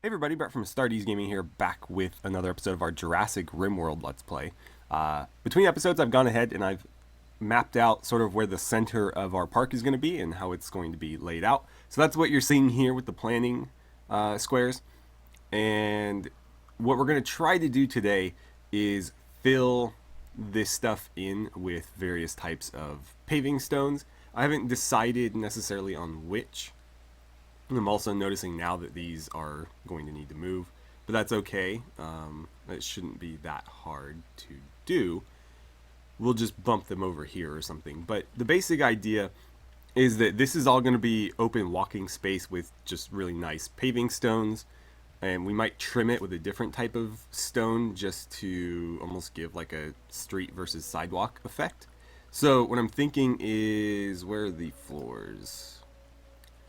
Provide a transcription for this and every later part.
Hey everybody, Brett from AstartesGaming here, back with another episode of our Jurassic RimWorld Let's Play. Between episodes, I've gone ahead and I've mapped out sort of where the center of our park is going to be and how it's going to be laid out. So that's what you're seeing here with the planning squares. And what we're going to try to do today is fill this stuff in with various types of paving stones. I haven't decided necessarily on which. I'm also noticing now that these are going to need to move, but that's okay. It shouldn't be that hard to do. We'll just bump them over here or something. But the basic idea is that this is all going to be open walking space with just really nice paving stones, and we might trim it with a different type of stone just to almost give like a street versus sidewalk effect. So what I'm thinking is, where are the floors?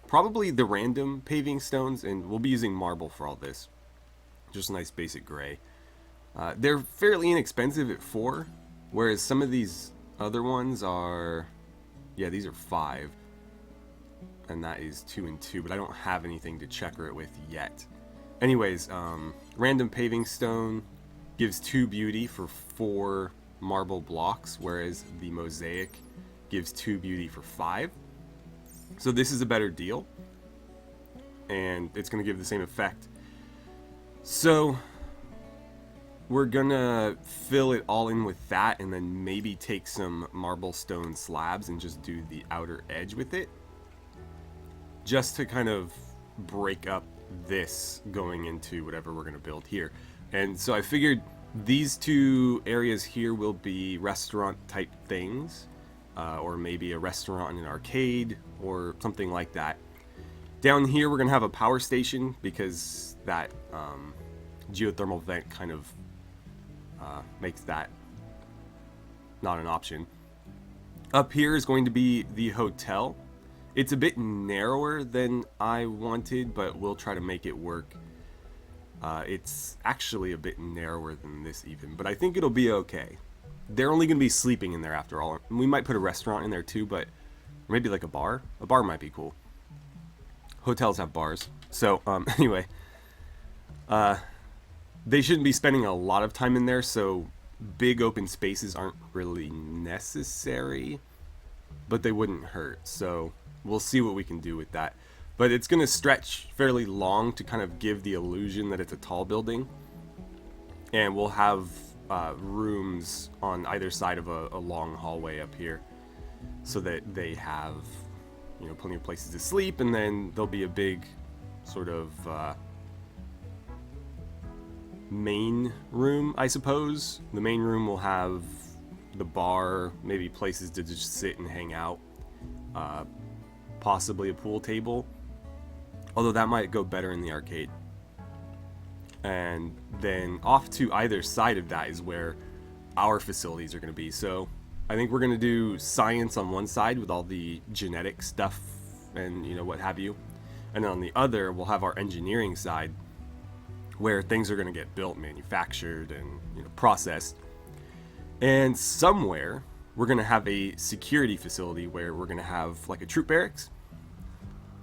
Probably the random paving stones, and we'll be using marble for all this. Just a nice basic gray. They're fairly inexpensive at 4, whereas some of these other ones are, yeah, these are 5, and that is 2 and 2, but I don't have anything to checker it with yet. Anyways, random paving stone gives 2 beauty for 4 marble blocks, whereas the mosaic gives 2 beauty for 5. So this is a better deal, and it's going to give the same effect. So we're going to fill it all in with that, and then maybe take some marble stone slabs and just do the outer edge with it, just to kind of break up this going into whatever we're going to build here. And so I figured these 2 areas here will be restaurant type things. Or maybe a restaurant and an arcade or something like that. Down here we're going to have a power station because that geothermal vent kind of makes that not an option. Up here is going to be the hotel. It's a bit narrower than I wanted, but we'll try to make it work. It's actually a bit narrower than this even, but I think it'll be okay. They're only going to be sleeping in there after all. We might put a restaurant in there too, but maybe like a bar. A bar might be cool. Hotels have bars. So, anyway. They shouldn't be spending a lot of time in there, so big open spaces aren't really necessary. But they wouldn't hurt, so we'll see what we can do with that. But it's going to stretch fairly long to kind of give the illusion that it's a tall building. And we'll have rooms on either side of a long hallway up here, so that they have, you know, plenty of places to sleep, and then there'll be a big sort of main room, I suppose. The main room will have the bar, maybe places to just sit and hang out, possibly a pool table, although that might go better in the arcade. And then off to either side of that is where our facilities are going to be. So I think we're going to do science on one side with all the genetic stuff and, you know, what have you. And then on the other, we'll have our engineering side where things are going to get built, manufactured, and, you know, processed. And somewhere we're going to have a security facility where we're going to have like a troop barracks.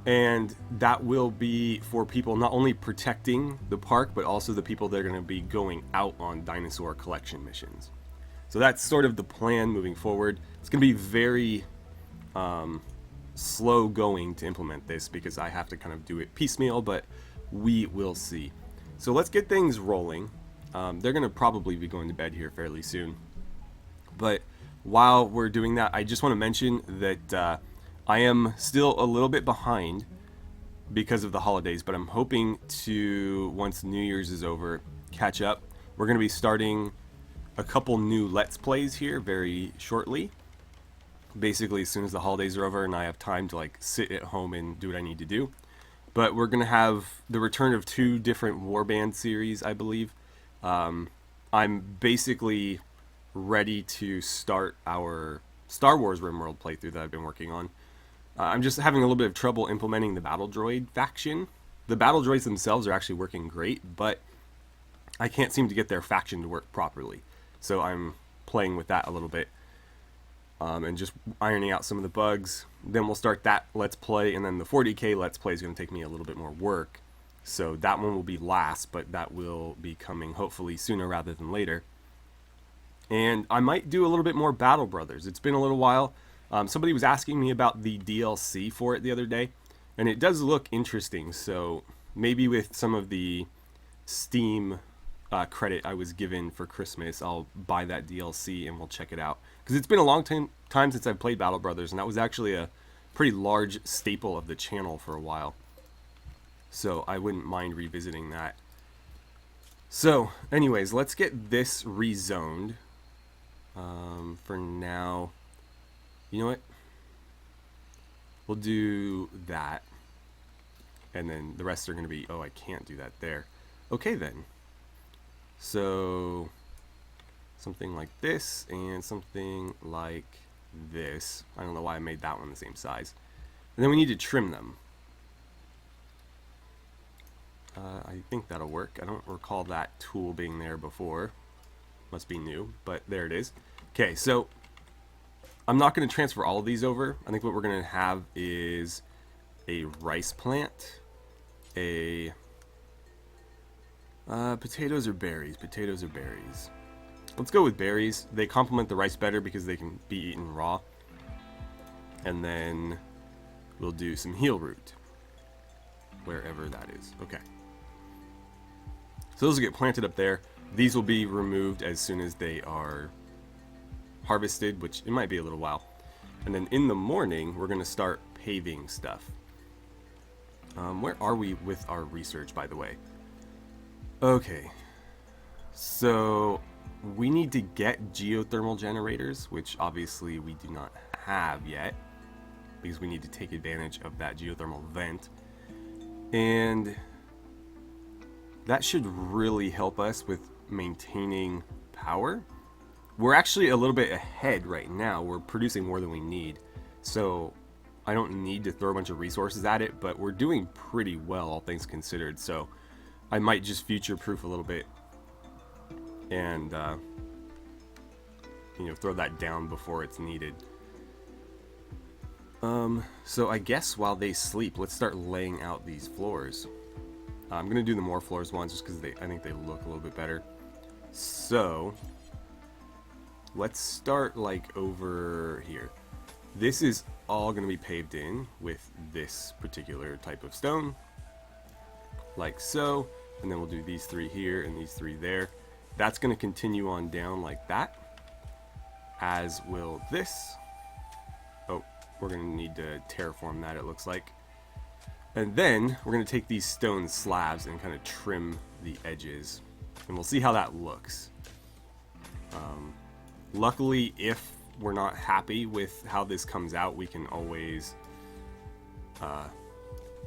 And that will be for people not only protecting the park, but also the people that are going to be going out on dinosaur collection missions. So that's sort of the plan moving forward. It's going to be very slow going to implement this because I have to kind of do it piecemeal, but we will see. So let's get things rolling. They're going to probably be going to bed here fairly soon. But while we're doing that, I just want to mention that I am still a little bit behind because of the holidays, but I'm hoping to, once New Year's is over, catch up. We're going to be starting a couple new Let's Plays here very shortly. Basically, as soon as the holidays are over and I have time to like sit at home and do what I need to do. But we're going to have the return of 2 different Warband series, I believe. I'm basically ready to start our Star Wars RimWorld playthrough that I've been working on. I'm just having a little bit of trouble implementing the battle droid faction. The battle droids themselves are actually working great, but I can't seem to get their faction to work properly. So I'm playing with that a little bit, and just ironing out some of the bugs. Then we'll start that Let's Play, and then the 40K Let's Play is going to take me a little bit more work. So that one will be last, but that will be coming hopefully sooner rather than later. And I might do a little bit more Battle Brothers. It's been a little while. Somebody was asking me about the DLC for it the other day, and it does look interesting. So maybe with some of the Steam credit I was given for Christmas, I'll buy that DLC and we'll check it out. Because it's been a long time since I've played Battle Brothers, and that was actually a pretty large staple of the channel for a while. So I wouldn't mind revisiting that. So anyways, let's get this rezoned. For now, you know what? We'll do that. And then the rest are going to be, oh, I can't do that there. Okay then. So something like this and something like this. I don't know why I made that one the same size. And then we need to trim them. I think that'll work. I don't recall that tool being there before. Must be new, but there it is. Okay, so I'm not going to transfer all of these over. I think what we're going to have is a rice plant, a potatoes or berries. Potatoes or berries. Let's go with berries. They complement the rice better because they can be eaten raw. And then we'll do some heel root, wherever that is. Okay. So those will get planted up there. These will be removed as soon as they are harvested, which it might be a little while. And then in the morning, we're going to start paving stuff. Where are we with our research, by the way? Okay. So we need to get geothermal generators, which obviously we do not have yet, because we need to take advantage of that geothermal vent. And that should really help us with maintaining power. We're actually a little bit ahead right now. We're producing more than we need. So I don't need to throw a bunch of resources at it, but we're doing pretty well, all things considered. So I might just future-proof a little bit and throw that down before it's needed. So I guess while they sleep, let's start laying out these floors. I'm gonna do the more floors ones just because I think they look a little bit better. So let's start like over here. This is all gonna be paved in with this particular type of stone, like so. And then we'll do these three here and these three there. That's gonna continue on down like that, as will this. Oh, we're gonna need to terraform that, it looks like. And then we're going to take these stone slabs and kind of trim the edges. And we'll see how that looks. Luckily, if we're not happy with how this comes out, we can always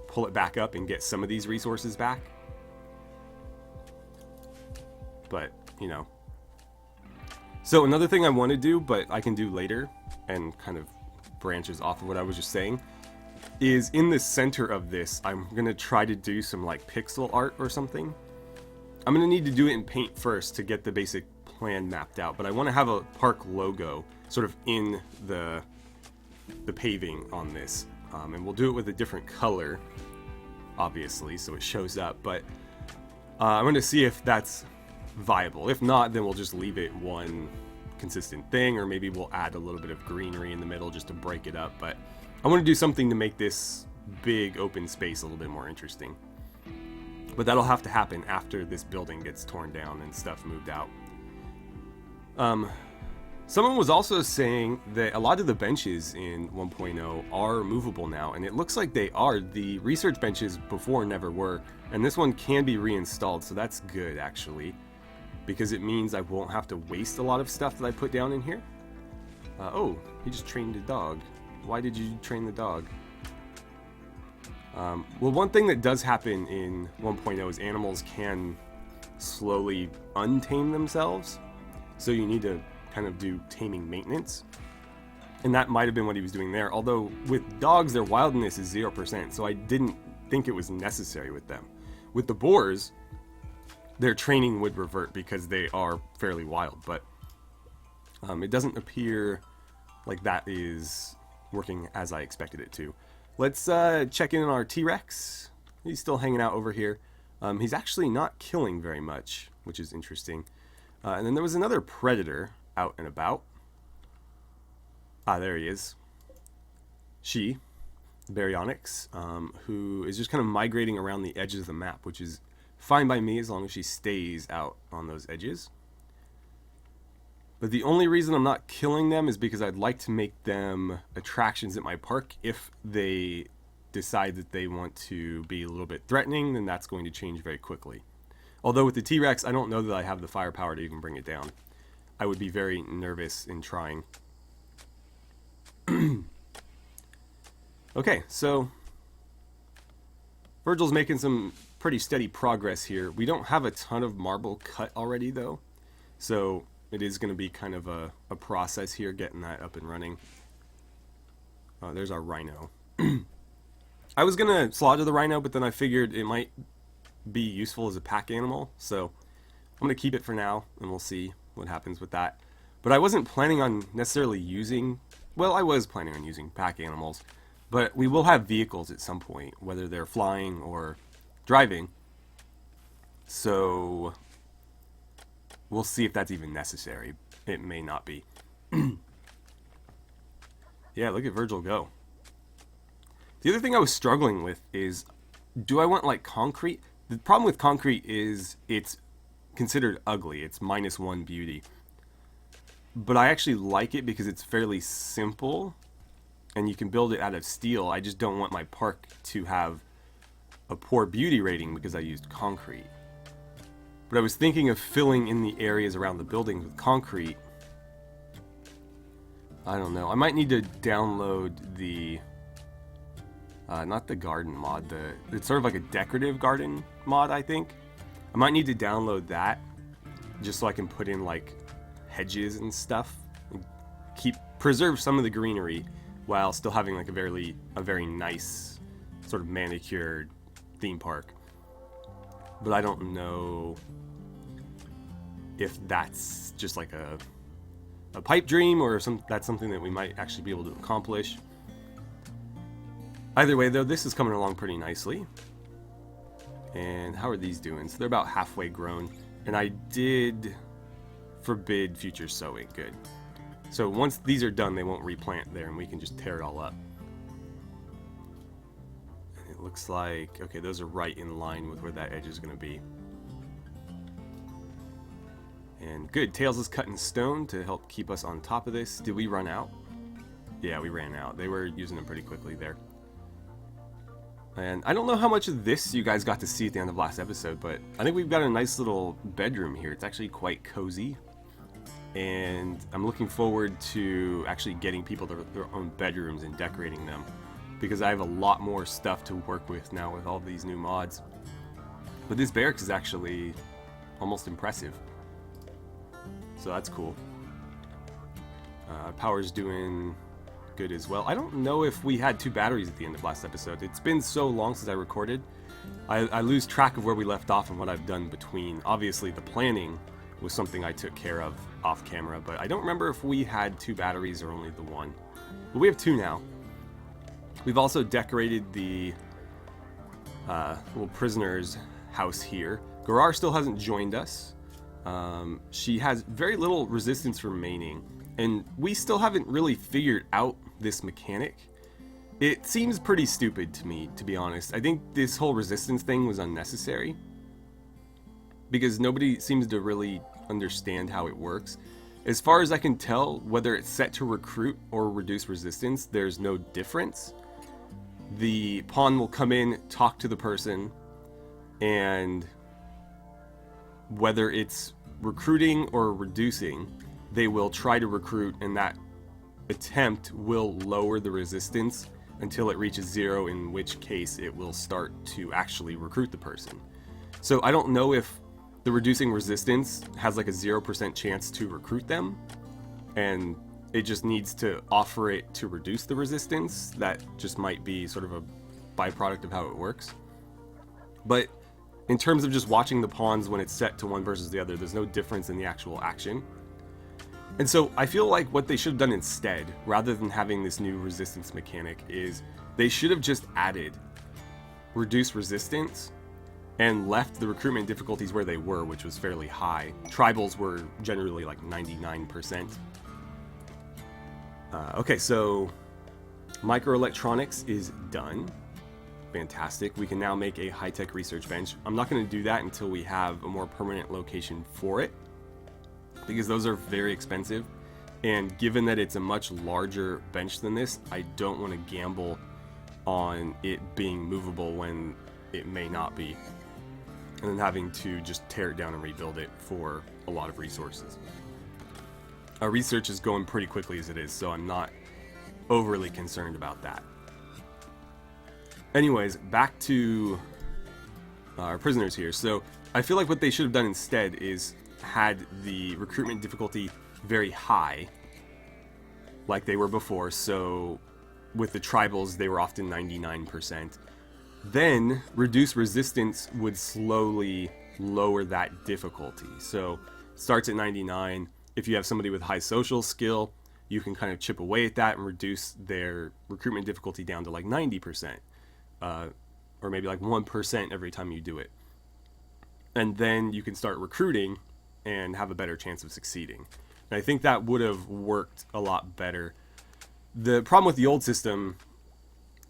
pull it back up and get some of these resources back. But, So another thing I want to do, but I can do later, and kind of branches off of what I was just saying, is in the center of this, I'm going to try to do some like pixel art or something. I'm going to need to do it in paint first to get the basic plan mapped out, but I want to have a park logo sort of in the paving on this. And we'll do it with a different color, obviously, so it shows up, but I'm going to see if that's viable. If not, then we'll just leave it one consistent thing, or maybe we'll add a little bit of greenery in the middle just to break it up, but I want to do something to make this big open space a little bit more interesting. But that'll have to happen after this building gets torn down and stuff moved out. Someone was also saying that a lot of the benches in 1.0 are movable now, and it looks like they are. The research benches before never were, and this one can be reinstalled, so that's good actually, because it means I won't have to waste a lot of stuff that I put down in here. Oh, he just trained a dog. Why did you train the dog? Well, one thing that does happen in 1.0 is animals can slowly untame themselves. So you need to kind of do taming maintenance. And that might have been what he was doing there. Although with dogs, their wildness is 0%. So I didn't think it was necessary with them. With the boars, their training would revert because they are fairly wild. But it doesn't appear like that is working as I expected it to. Let's check in on our T-Rex. he's still hanging out over here. He's actually not killing very much, which is interesting. And then there was another predator out and about. Ah, there he is. She, Baryonyx, who is just kind of migrating around the edges of the map, which is fine by me as long as she stays out on those edges. But the only reason I'm not killing them is because I'd like to make them attractions at my park. If they decide that they want to be a little bit threatening, then that's going to change very quickly. Although with the T-Rex, I don't know that I have the firepower to even bring it down. I would be very nervous in trying. Okay, so Virgil's making some pretty steady progress here. We don't have a ton of marble cut already, though. So it is going to be kind of a process here, getting that up and running. There's our rhino. I was going to slaughter the rhino, but then I figured it might be useful as a pack animal. So I'm going to keep it for now, and we'll see what happens with that. But I wasn't planning on necessarily using... Well, I was planning on using pack animals. But we will have vehicles at some point, whether they're flying or driving. So we'll see if that's even necessary. It may not be. Yeah, look at Virgil go. The other thing I was struggling with is, do I want like concrete? The problem with concrete is it's considered ugly. It's -1 beauty. But I actually like it because it's fairly simple. And you can build it out of steel. I just don't want my park to have a poor beauty rating because I used concrete. But I was thinking of filling in the areas around the buildings with concrete. I don't know. I might need to download the... not the garden mod. It's sort of like a decorative garden mod, I think. I might need to download that just so I can put in like hedges and stuff. And preserve some of the greenery, while still having like a very nice sort of manicured theme park. But I don't know if that's just like a pipe dream or that's something that we might actually be able to accomplish. Either way though, this is coming along pretty nicely. And how are these doing? So they're about halfway grown. And I did forbid future sowing. Good. So once these are done, they won't replant there, and we can just tear it all up. And it looks like, okay, those are right in line with where that edge is going to be. And good, Tails is cut in stone to help keep us on top of this. Did we run out? Yeah, we ran out. They were using them pretty quickly there. And I don't know how much of this you guys got to see at the end of last episode, but I think we've got a nice little bedroom here. It's actually quite cozy. And I'm looking forward to actually getting people their own bedrooms and decorating them, because I have a lot more stuff to work with now with all these new mods. But this barracks is actually almost impressive, so that's cool. Power's doing good as well. I don't know if we had 2 batteries at the end of last episode. It's been so long since I recorded. I lose track of where we left off and what I've done between. Obviously the planning was something I took care of off camera, but I don't remember if we had 2 batteries or only the 1. But we have 2 now. We've also decorated the little prisoner's house here. Garar still hasn't joined us. She has very little resistance remaining, and we still haven't really figured out this mechanic. It seems pretty stupid to me, to be honest. I think this whole resistance thing was unnecessary, because nobody seems to really understand how it works. As far as I can tell, whether it's set to recruit or reduce resistance, there's no difference. The pawn will come in, talk to the person, and whether it's recruiting or reducing, they will try to recruit, and that attempt will lower the resistance until it reaches 0, in which case it will start to actually recruit the person. So I don't know if the reducing resistance has like a 0% chance to recruit them, and it just needs to offer it to reduce the resistance. That just might be sort of a byproduct of how it works. But in terms of just watching the pawns when it's set to one versus the other, there's no difference in the actual action. And so I feel like what they should have done instead, rather than having this new resistance mechanic, is they should have just added reduced resistance and left the recruitment difficulties where they were, which was fairly high. Tribals were generally like 99%. Okay, so microelectronics is done. Fantastic. We can now make a high-tech research bench. I'm not going to do that until we have a more permanent location for it, because those are very expensive. And given that it's a much larger bench than this, I don't want to gamble on it being movable when it may not be, and then having to just tear it down and rebuild it for a lot of resources. Our research is going pretty quickly as it is, so I'm not overly concerned about that. Anyways, back to our prisoners here. So I feel like what they should have done instead is had the recruitment difficulty very high, like they were before. So with the tribals, they were often 99%. Then reduce resistance would slowly lower that difficulty. So starts at 99. If you have somebody with high social skill, you can kind of chip away at that and reduce their recruitment difficulty down to like 90%. Or maybe like 1% every time you do it. And then you can start recruiting and have a better chance of succeeding. And I think that would have worked a lot better. The problem with the old system,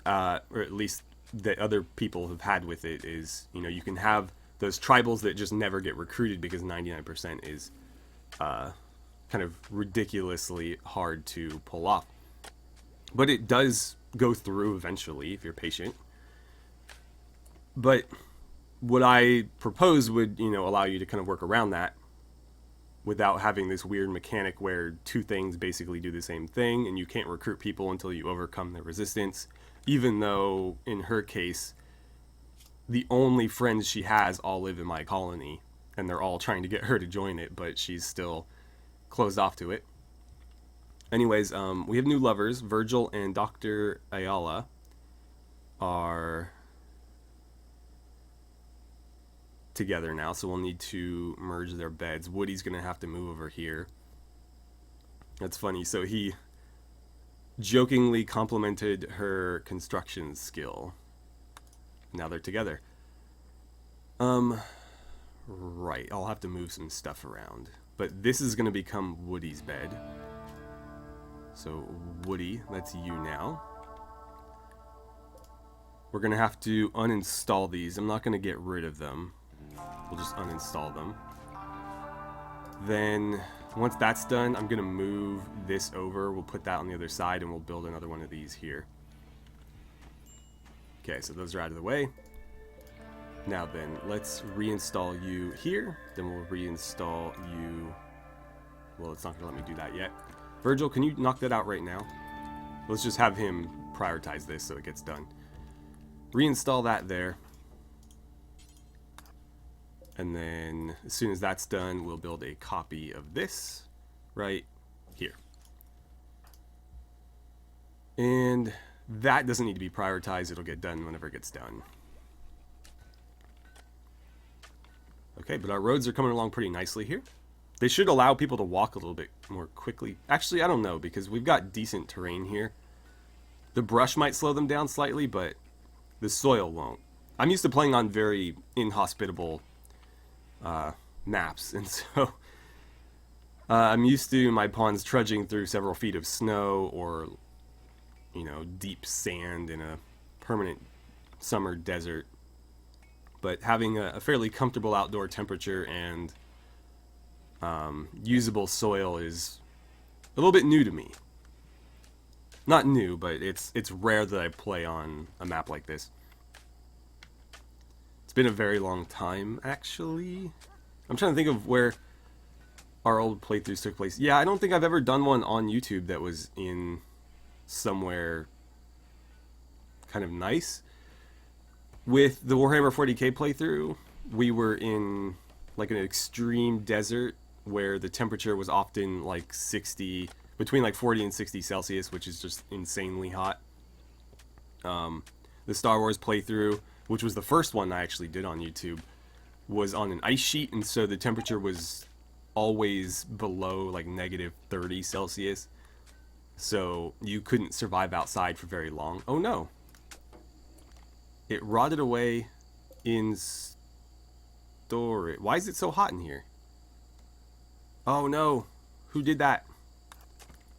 or at least that other people have had with it, is, you know, you can have those tribals that just never get recruited because 99% is kind of ridiculously hard to pull off. But it does go through eventually if you're patient. But what I propose would, you know, allow you to kind of work around that without having this weird mechanic where two things basically do the same thing and you can't recruit people until you overcome their resistance, even though in her case the only friends she has all live in my colony and they're all trying to get her to join it, but she's still closed off to it. Anyways, we have new lovers. Virgil and Dr. Ayala are together now, so we'll need to merge their beds. Woody's gonna have to move over here. That's funny. So he jokingly complimented her construction skill. Now they're together. Right, I'll have to move some stuff around, but this is gonna become Woody's bed. So Woody, that's you now. We're gonna have to uninstall these. I'm not gonna get rid of them. We'll just uninstall them. Then once that's done, I'm gonna move this over. We'll put that on the other side and we'll build another one of these here. Okay, so those are out of the way. Now then, let's reinstall you here. Then we'll reinstall you. Well, it's not gonna let me do that yet. Virgil, can you knock that out right now? Let's just have him prioritize this so it gets done. Reinstall that there. And then as soon as that's done, we'll build a copy of this right here. And that doesn't need to be prioritized. It'll get done whenever it gets done. Okay, but our roads are coming along pretty nicely here. They should allow people to walk a little bit more quickly. Actually, I don't know, because we've got decent terrain here. The brush might slow them down slightly, but the soil won't. I'm used to playing on very inhospitable maps, and so I'm used to my pawns trudging through several feet of snow or, you know, deep sand in a permanent summer desert. But having a fairly comfortable outdoor temperature and usable soil is a little bit new to me. Not new, but it's rare that I play on a map like this. It's been a very long time, actually. I'm trying to think of where our old playthroughs took place. Yeah, I don't think I've ever done one on YouTube that was in somewhere kind of nice. With the Warhammer 40k playthrough, we were in like an extreme desert where the temperature was often like 60, between like 40 and 60 Celsius, which is just insanely hot. The Star Wars playthrough, which was the first one I actually did on YouTube, was on an ice sheet, and so the temperature was always below like negative 30 Celsius. So you couldn't survive outside for very long. Oh no. It rotted away in storage. Why is it so hot in here? Oh no. Who did that?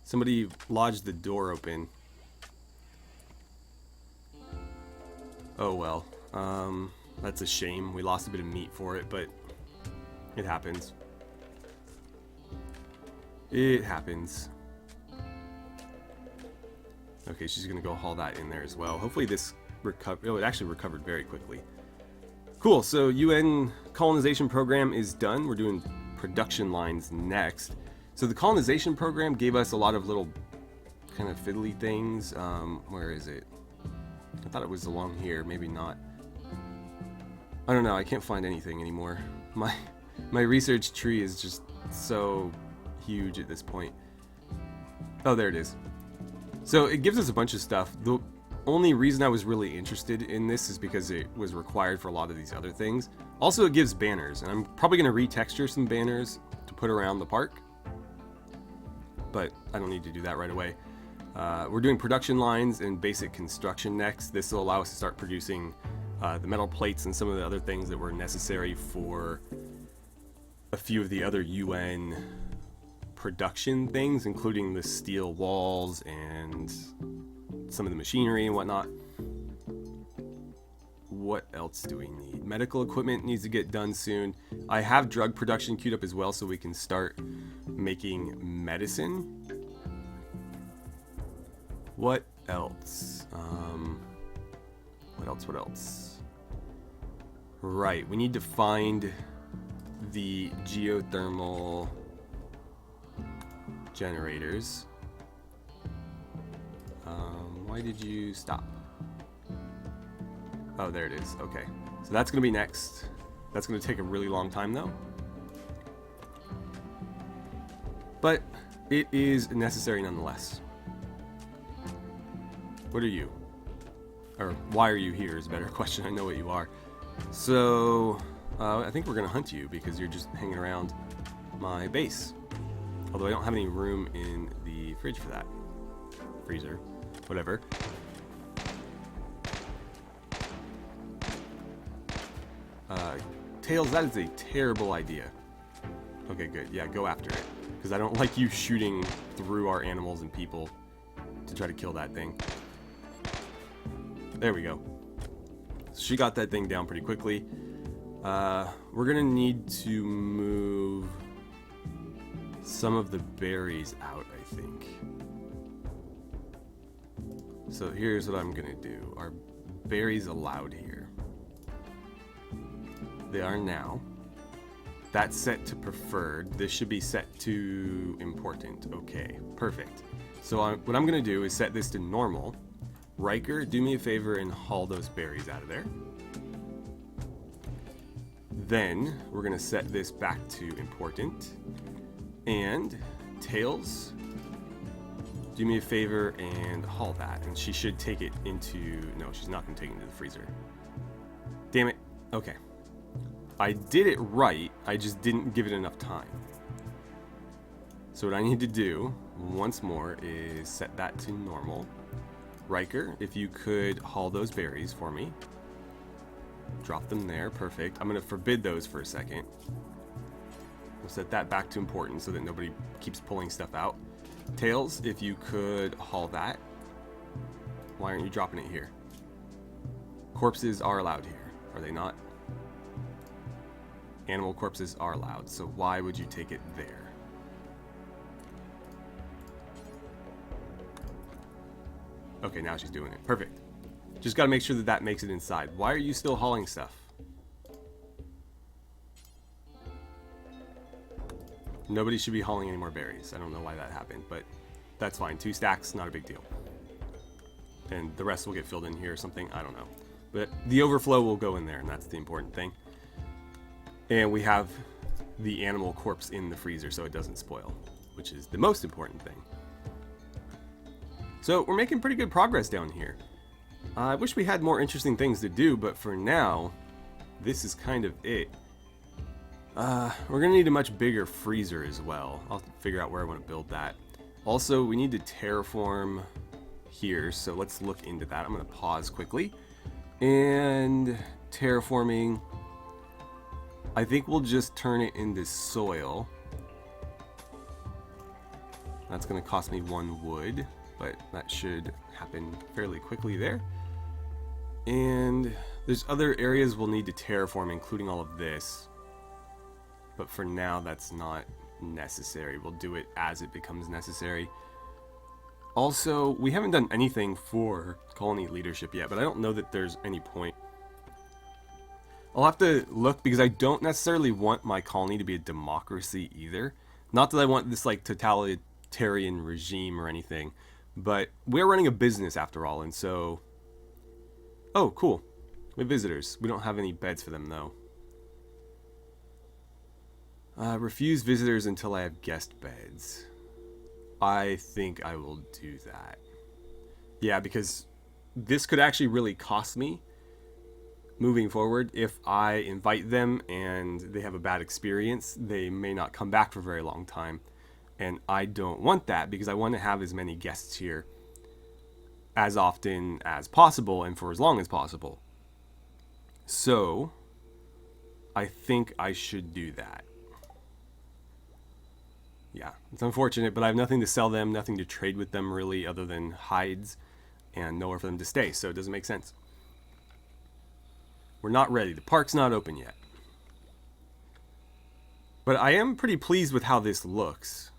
Somebody lodged the door open. Oh well. That's a shame. We lost a bit of meat for it, but it happens. It happens. Okay, she's gonna go haul that in there as well. Hopefully this recover. Oh, it actually recovered very quickly. Cool. So UN colonization program is done. We're doing production lines next. So the colonization program gave us a lot of little kind of fiddly things. Where is it? I thought it was along here. Maybe not. I don't know. I can't find anything anymore. My research tree is just so huge at this point. Oh, there it is. So it gives us a bunch of stuff. The only reason I was really interested in this is because it was required for a lot of these other things. Also, it gives banners, and I'm probably going to retexture some banners to put around the park. But I don't need to do that right away. We're doing production lines and basic construction next. This will allow us to start producing the metal plates and some of the other things that were necessary for a few of the other UN production things, including the steel walls and some of the machinery and whatnot. What else do we need? Medical equipment needs to get done soon. I have drug production queued up as well, so we can start making medicine. What else? What else? Right, we need to find the geothermal generators. Why did you stop? Oh, there it is. Okay, so that's gonna be next. That's gonna take a really long time though, but it is necessary nonetheless. What are you? Or why are you here is a better question. I know what you are. So I think we're gonna hunt you because you're just hanging around my base. Although I don't have any room in the fridge for that. Freezer. Whatever. Tails, that is a terrible idea. Okay, good. Yeah, go after it. Because I don't like you shooting through our animals and people to try to kill that thing. There we go. So she got that thing down pretty quickly. We're gonna need to move some of the berries out, I think. So here's what I'm gonna do. Are berries allowed here? They are now. That's set to preferred. This should be set to important. Okay, perfect. So what I'm gonna do is set this to normal. Riker, do me a favor and haul those berries out of there. Then we're gonna set this back to important. And Tails, do me a favor and haul that. And she should take it into... No, she's not gonna take it into the freezer. Damn it. Okay. I did it right, I just didn't give it enough time. So what I need to do, once more, is set that to normal. Riker, if you could haul those berries for me. Drop them there, perfect. I'm gonna forbid those for a second. We'll set that back to important so that nobody keeps pulling stuff out. Tails, if you could haul that. Why aren't you dropping it here? Corpses are allowed here, are they not? Animal corpses are allowed, so why would you take it there? Okay, now she's doing it. Perfect. Just gotta make sure that that makes it inside. Why are you still hauling stuff? Nobody should be hauling any more berries. I don't know why that happened, but that's fine. 2 stacks, not a big deal. And the rest will get filled in here or something. I don't know. But the overflow will go in there, and that's the important thing. And we have the animal corpse in the freezer so it doesn't spoil, which is the most important thing. So we're making pretty good progress down here. I wish we had more interesting things to do, but for now, this is kind of it. We're gonna need a much bigger freezer as well. I'll figure out where I want to build that. Also, we need to terraform here, so let's look into that. I'm gonna pause quickly. And terraforming, I think we'll just turn it into soil. That's going to cost me 1 wood, but that should happen fairly quickly there. And there's other areas we'll need to terraform, including all of this. But for now, that's not necessary. We'll do it as it becomes necessary. Also, we haven't done anything for colony leadership yet, but I don't know that there's any point. I'll have to look, because I don't necessarily want my colony to be a democracy either. Not that I want this like totalitarian regime or anything, but we're running a business after all, and so... Oh, cool. We have visitors. We don't have any beds for them, though. Refuse visitors until I have guest beds. I think I will do that. Yeah, because this could actually really cost me moving forward. If I invite them and they have a bad experience, they may not come back for a very long time. And I don't want that, because I want to have as many guests here as often as possible and for as long as possible. So, I think I should do that. Yeah, it's unfortunate, but I have nothing to sell them, nothing to trade with them really, other than hides, and nowhere for them to stay, so it doesn't make sense. We're not ready. The park's not open yet. But I am pretty pleased with how this looks.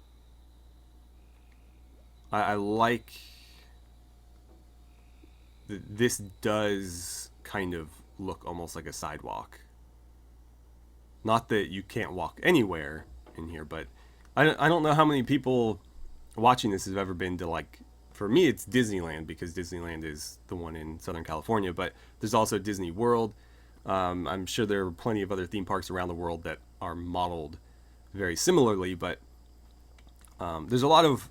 I like... This does kind of look almost like a sidewalk. Not that you can't walk anywhere in here, but I don't know how many people watching this have ever been to, like, for me it's Disneyland, because Disneyland is the one in Southern California, but there's also Disney World. I'm sure there are plenty of other theme parks around the world that are modeled very similarly, but there's a lot of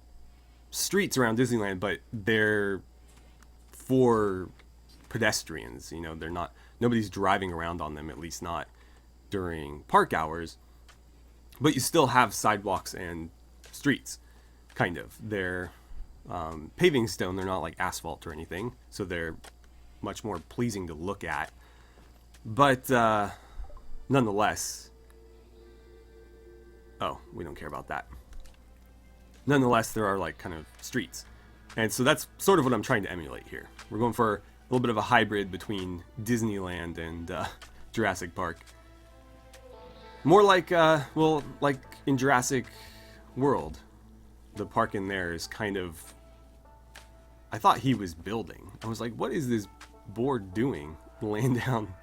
streets around Disneyland, but they're for pedestrians, you know, they're not, nobody's driving around on them, at least not during park hours. But you still have sidewalks and streets, kind of. They're paving stone, they're not like asphalt or anything, so they're much more pleasing to look at. But nonetheless, oh, we don't care about that. Nonetheless, there are like kind of streets. And so that's sort of what I'm trying to emulate here. We're going for a little bit of a hybrid between Disneyland and Jurassic Park. More like, well, like in Jurassic World, the park in there is kind of... I thought he was building. I was like, what is this board doing? Laying down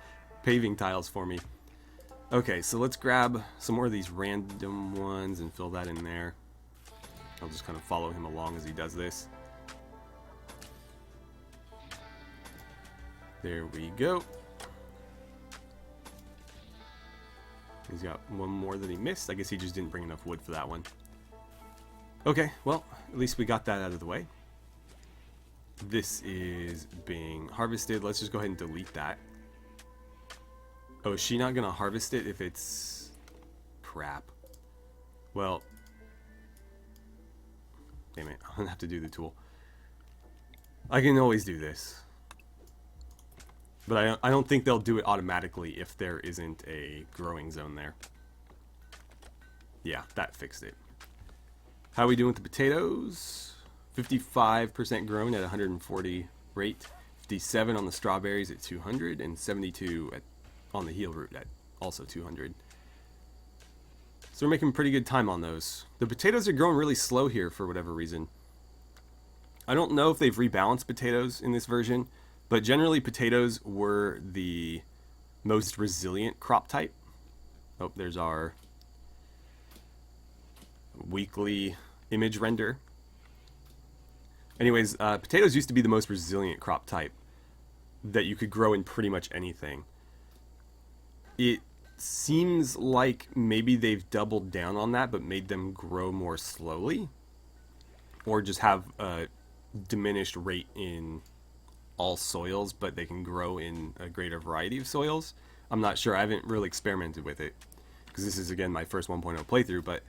paving tiles for me. Okay, so let's grab some more of these random ones and fill that in there. I'll just kind of follow him along as he does this. There we go. He's got one more that he missed. I guess he just didn't bring enough wood for that one. Okay, well, at least we got that out of the way. This is being harvested. Let's just go ahead and delete that. Oh, is she not going to harvest it if it's... crap. Well... damn it, I'm going to have to do the tool. I can always do this. But I don't think they'll do it automatically if there isn't a growing zone there. Yeah, that fixed it. How are we doing with the potatoes? 55% grown at 140 rate. 57 on the strawberries at 200. And 72 on the heel root at also 200. So we're making pretty good time on those. The potatoes are growing really slow here for whatever reason. I don't know if they've rebalanced potatoes in this version. But generally, potatoes were the most resilient crop type. Oh, there's our weekly image render. Anyways, potatoes used to be the most resilient crop type that you could grow in pretty much anything. It seems like maybe they've doubled down on that, but made them grow more slowly. Or just have a diminished rate in all soils, but they can grow in a greater variety of soils. I'm not sure. I haven't really experimented with it because this is, again, my first 1.0 playthrough, but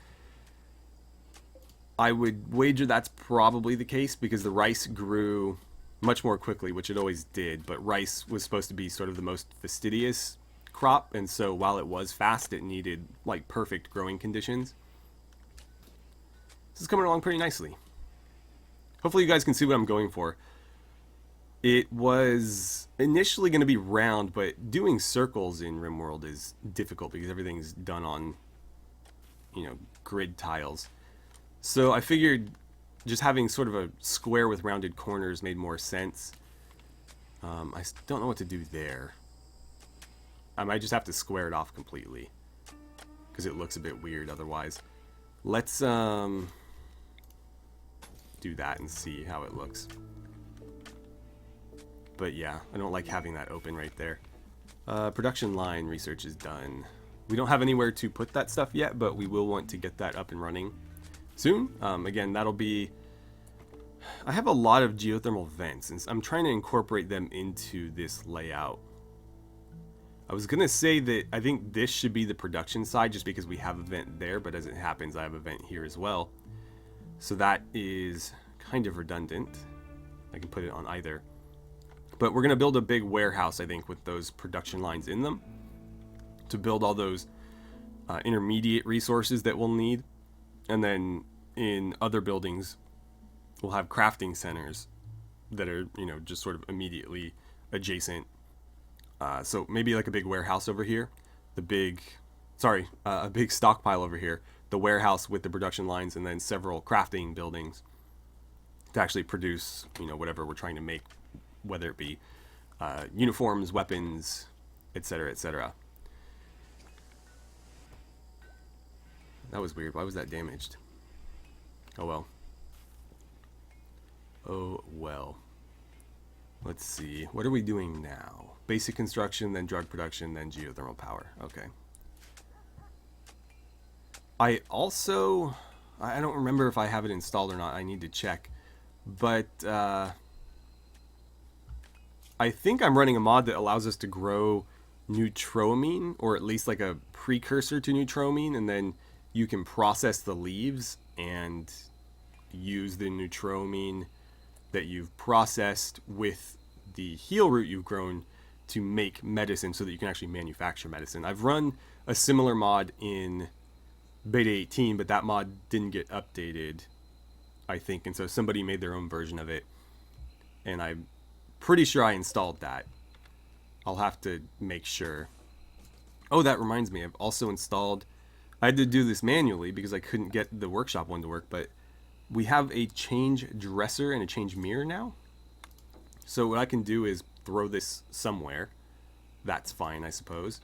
I would wager that's probably the case because the rice grew much more quickly, which it always did, but rice was supposed to be sort of the most fastidious crop, and so while it was fast, it needed like perfect growing conditions. This is coming along pretty nicely. Hopefully you guys can see what I'm going for. It was initially going to be round, but doing circles in RimWorld is difficult because everything's done on, you know, grid tiles. So I figured just having sort of a square with rounded corners made more sense. I don't know what to do there. I might just have to square it off completely because it looks a bit weird otherwise. Let's do that and see how it looks. But yeah, I don't like having that open right there. Production line research is done. We don't have anywhere to put that stuff yet, but we will want to get that up and running soon. Again, that'll be... I have a lot of geothermal vents, and I'm trying to incorporate them into this layout. I was going to say that I think this should be the production side just because we have a vent there, but as it happens, I have a vent here as well. So that is kind of redundant. I can put it on either. But we're going to build a big warehouse, I think, with those production lines in them to build all those intermediate resources that we'll need. And then in other buildings, we'll have crafting centers that are, you know, just sort of immediately adjacent. So maybe like a big warehouse over here, a big stockpile over here, the warehouse with the production lines, and then several crafting buildings to actually produce, you know, whatever we're trying to make, whether it be uniforms, weapons, etc., etc. That was weird. Why was that damaged? Oh well. Oh well. Let's see. What are we doing now? Basic construction, then drug production, then geothermal power. Okay. I don't remember if I have it installed or not. I need to check. But I think I'm running a mod that allows us to grow neutroamine, or at least like a precursor to neutroamine, and then you can process the leaves and use the neutroamine that you've processed with the heal root you've grown to make medicine so that you can actually manufacture medicine. I've run a similar mod in Beta 18, but that mod didn't get updated, I think, and so somebody made their own version of it, and I'm pretty sure I installed that. I'll have to make sure. Oh, that reminds me, I've also installed... I had to do this manually because I couldn't get the workshop one to work, but we have a change dresser and a change mirror now. So what I can do is throw this somewhere. That's fine, I suppose.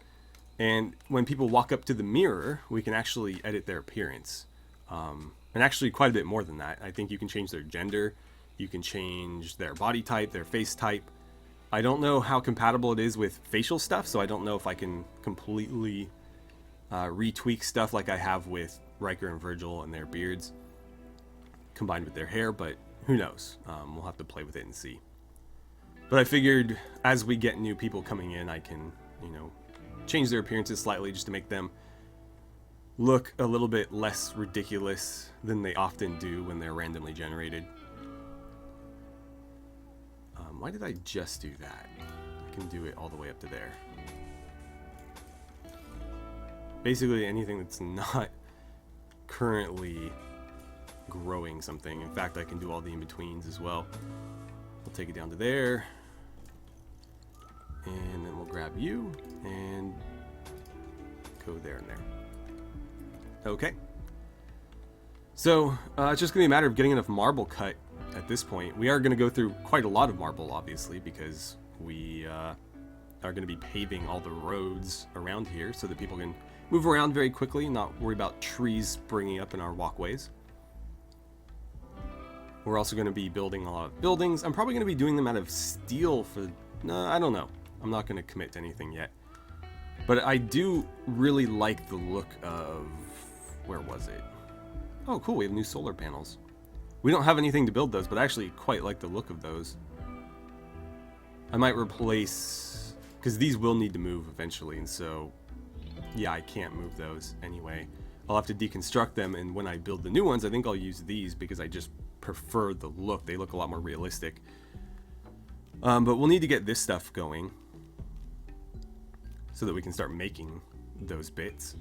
And when people walk up to the mirror, we can actually edit their appearance. And actually quite a bit more than that. I think you can change their gender. You can change their body type, their face type. I don't know how compatible it is with facial stuff, so I don't know if I can completely retweak stuff like I have with Riker and Virgil and their beards combined with their hair, but who knows? We'll have to play with it and see. But I figured as we get new people coming in, I can, you know, change their appearances slightly just to make them look a little bit less ridiculous than they often do when they're randomly generated. Why did I just do that? I can do it all the way up to there. Basically anything that's not currently growing something. In fact, I can do all the in-betweens as well. We'll take it down to there. And then we'll grab you and go there and there. Okay. So, it's just going to be a matter of getting enough marble cut at this point. We are going to go through quite a lot of marble, obviously, because we are going to be paving all the roads around here so that people can move around very quickly, not worry about trees springing up in our walkways. We're also going to be building a lot of buildings. I'm probably going to be doing them out of steel for... No, I don't know. I'm not going to commit to anything yet. But I do really like the look of... Where was it? Oh, cool. We have new solar panels. We don't have anything to build those, but I actually quite like the look of those. I might replace... Because these will need to move eventually, and so... Yeah, I can't move those anyway. I'll have to deconstruct them, and when I build the new ones, I think I'll use these because I just prefer the look. They look a lot more realistic. But we'll need to get this stuff going so that we can start making those bits.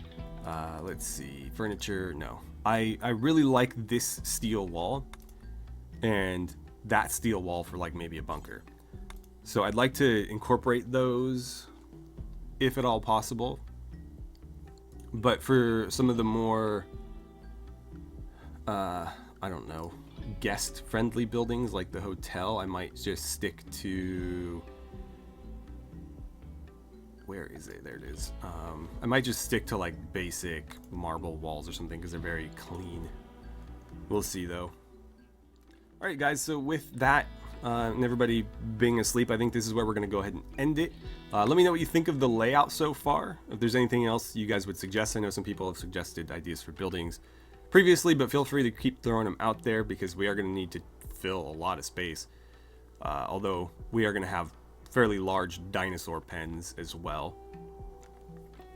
Let's see, furniture, no. I really like this steel wall and that steel wall for like maybe a bunker. So I'd like to incorporate those if at all possible. But for some of the more, I don't know, guest-friendly buildings like the hotel, I might just stick to... Where is it? There it is. I might just stick to like basic marble walls or something because they're very clean. We'll see though. Alright guys, so with that and everybody being asleep, I think this is where we're going to go ahead and end it. Let me know what you think of the layout so far. If there's anything else you guys would suggest. I know some people have suggested ideas for buildings previously, but feel free to keep throwing them out there because we are going to need to fill a lot of space. Although we are going to have fairly large dinosaur pens as well,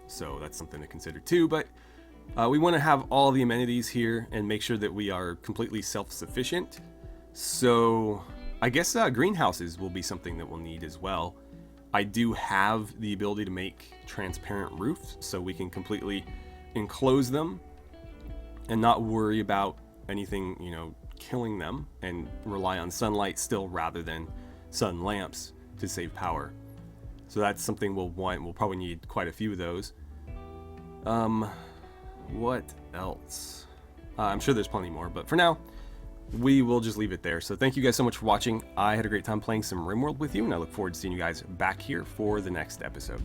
so that's something to consider too. But we want to have all the amenities here and make sure that we are completely self-sufficient. So I guess greenhouses will be something that we'll need as well. I do have the ability to make transparent roofs, so we can completely enclose them and not worry about anything, you know, killing them, and rely on sunlight still rather than sun lamps to save power. So that's something we'll want. We'll probably need quite a few of those. What else? I'm sure there's plenty more, but for now we will just leave it there. So thank you guys so much for watching. I had a great time playing some RimWorld with you, and I look forward to seeing you guys back here for the next episode.